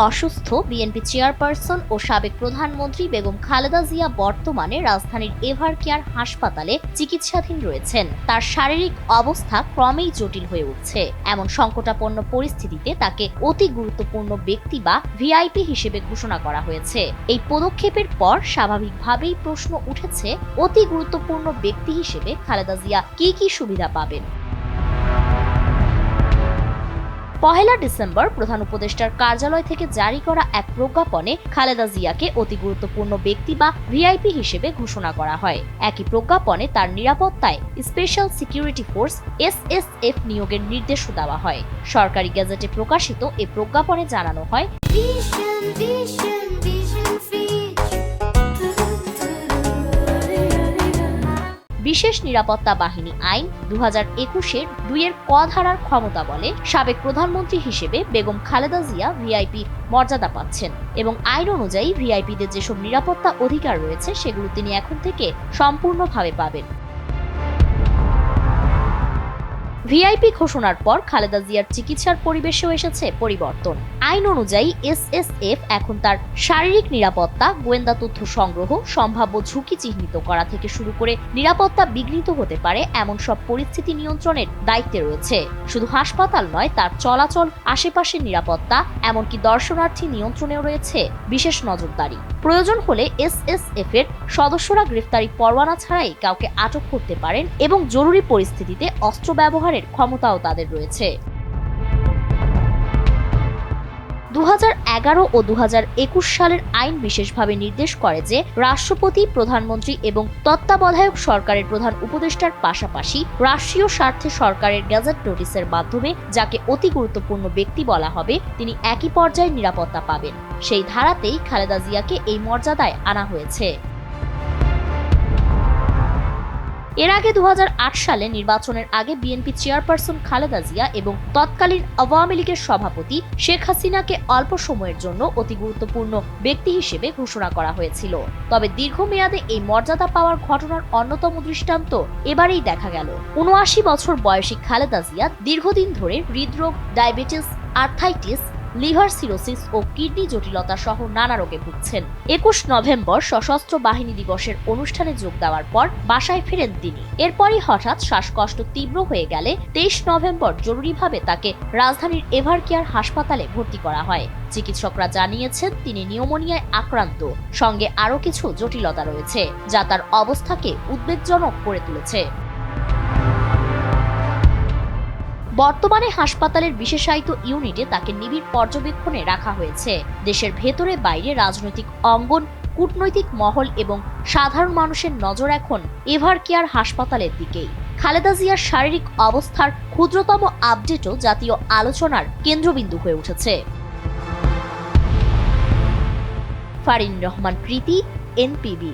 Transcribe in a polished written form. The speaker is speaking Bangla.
অসুস্থ বিএনপি চেয়ারপারসন ও সাবেক প্রধানমন্ত্রী বেগম খালেদা জিয়া বর্তমানে রাজধানীর এভার কেয়ার হাসপাতালে চিকিৎসাধীন রয়েছেন। তার শারীরিক অবস্থা ক্রমেই জটিল হয়ে উঠছে। এমন সংকটাপন্ন পরিস্থিতিতে তাকে অতি গুরুত্বপূর্ণ ব্যক্তি বা ভিআইপি হিসেবে ঘোষণা করা হয়েছে। এই পদক্ষেপের পর স্বাভাবিকভাবেই প্রশ্ন উঠেছে, অতি গুরুত্বপূর্ণ ব্যক্তি হিসেবে খালেদা জিয়া কি সুবিধা পাবেন। 1 ডিসেম্বর প্রধান উপদেষ্টার কার্যালয় থেকে জারি করা এক প্রজ্ঞাপনে খালেদা জিয়াকে অতি গুরুত্বপূর্ণ ব্যক্তি বা ভিআইপি হিসেবে ঘোষণা করা হয়। একই প্রজ্ঞাপনে তার নিরাপত্তায় স্পেশাল সিকিউরিটি ফোর্স এসএসএফ নিয়োগের নির্দেশও দেওয়া হয়। সরকারি গেজেটে প্রকাশিত এই প্রজ্ঞাপনে জানানো হয়, বিশেষ নিরাপত্তা বাহিনী আইন 2021-এর 2 ক ধারার ক্ষমতা বলে সাবেক প্রধানমন্ত্রী হিসেবে বেগম খালেদা জিয়া ভিআইপি মর্যাদা পাচ্ছেন এবং আইন অনুযায়ী ভিআইপিদের যেসব নিরাপত্তা অধিকার রয়েছে সেগুলো তিনি এখন থেকে সম্পূর্ণভাবে পাবেন। ভিআইপি ঘোষণার পর খালেদা জিয়ার চিকিৎসার পরিবেশেও এসেছে পরিবর্তন। আইন অনুযায়ী এসএসএফ এখন তার শারীরিক নিরাপত্তা, গোয়েন্দা তথ্য সংগ্রহ, সম্ভাব্য ঝুঁকি চিহ্নিত করা থেকে শুরু করে নিরাপত্তা বিঘ্নিত হতে পারে এমন সব পরিস্থিতি নিয়ন্ত্রণের দায়িত্বে রয়েছে। শুধু হাসপাতাল নয়, তার চলাচল, আশেপাশের নিরাপত্তা, এমনকি দর্শনার্থী নিয়ন্ত্রণেও রয়েছে বিশেষ নজরদারি। প্রয়োজন হলে এসএসএফ এর সদস্যরা গ্রেফতারি পরোয়ানা ছাড়াই কাউকে আটক করতে পারেন এবং জরুরি পরিস্থিতিতে অস্ত্র ব্যবহারের ক্ষমতাও তাদের রয়েছে। 2011 ও 2021 সালের আইন বিশেষভাবে নির্দেশ করে যে রাষ্ট্রপতি, প্রধানমন্ত্রী এবং তত্ত্বাবধায়ক সরকারের প্রধান উপদেষ্টার পাশাপাশি রাষ্ট্রীয় স্বার্থে সরকারের গেজেট নোটিশের মাধ্যমে যাকে অতি গুরুত্বপূর্ণ ব্যক্তি বলা হবে তিনি একই পর্যায়ে নিরাপত্তা পাবেন। সেই ধারাতেই খালেদা জিয়াকে এই মর্যাদায় আনা হয়েছে। এর আগে 2008 সালে নির্বাচনের আগে বিএনপি চেয়ারপারসন খালেদা জিয়া এবং তৎকালীন আওয়ামী লীগের সভাপতি শেখ হাসিনাকে অল্প সময়ের জন্য অতি গুরুত্বপূর্ণ ব্যক্তি হিসেবে ঘোষণা করা হয়েছিল। তবে দীর্ঘমেয়াদে এই মর্যাদা পাওয়ার ঘটনার অন্যতম দৃষ্টান্ত এবারেই দেখা গেল। 79 বছর বয়সী খালেদা জিয়া দীর্ঘদিন ধরে হৃদরোগ, ডায়াবেটিস, আর্থাইটিস, লিভার সিরোসিস ও কিডনি জটিলতা সহ নানা রোগে ভুগছেন। 21 নভেম্বর সশস্ত্র বাহিনী দিবসের অনুষ্ঠানে যোগ দেওয়ার পর বাসায় ফেরেন তিনি। এরপরই হঠাৎ শ্বাসকষ্ট তীব্র হয়ে গেলে 23 নভেম্বর জরুরিভাবে তাকে রাজধানীর এভার কেয়ার হাসপাতালে ভর্তি করা হয়। চিকিৎসকরা জানিয়েছেন তিনি নিউমোনিয়ায় আক্রান্ত, সঙ্গে আরও কিছু জটিলতা রয়েছে যা তার অবস্থাকে উদ্বেগজনক করে তুলেছে। বর্তমানে হাসপাতালের বিশেষায়িত ইউনিটে তাকে নিবিড় পর্যবেক্ষণে রাখা হয়েছে। দেশের ভেতরে বাইরে রাজনৈতিক অঙ্গন, কূটনৈতিক মহল এবং সাধারণ মানুষের নজর এখন এভার কেয়ার হাসপাতালের দিকেই। খালেদা জিয়ার শারীরিক অবস্থার ক্ষুদ্রতম আপডেটও জাতীয় আলোচনার কেন্দ্রবিন্দু হয়ে উঠেছে। ফারিন রহমান প্রীতি, এনপিবি।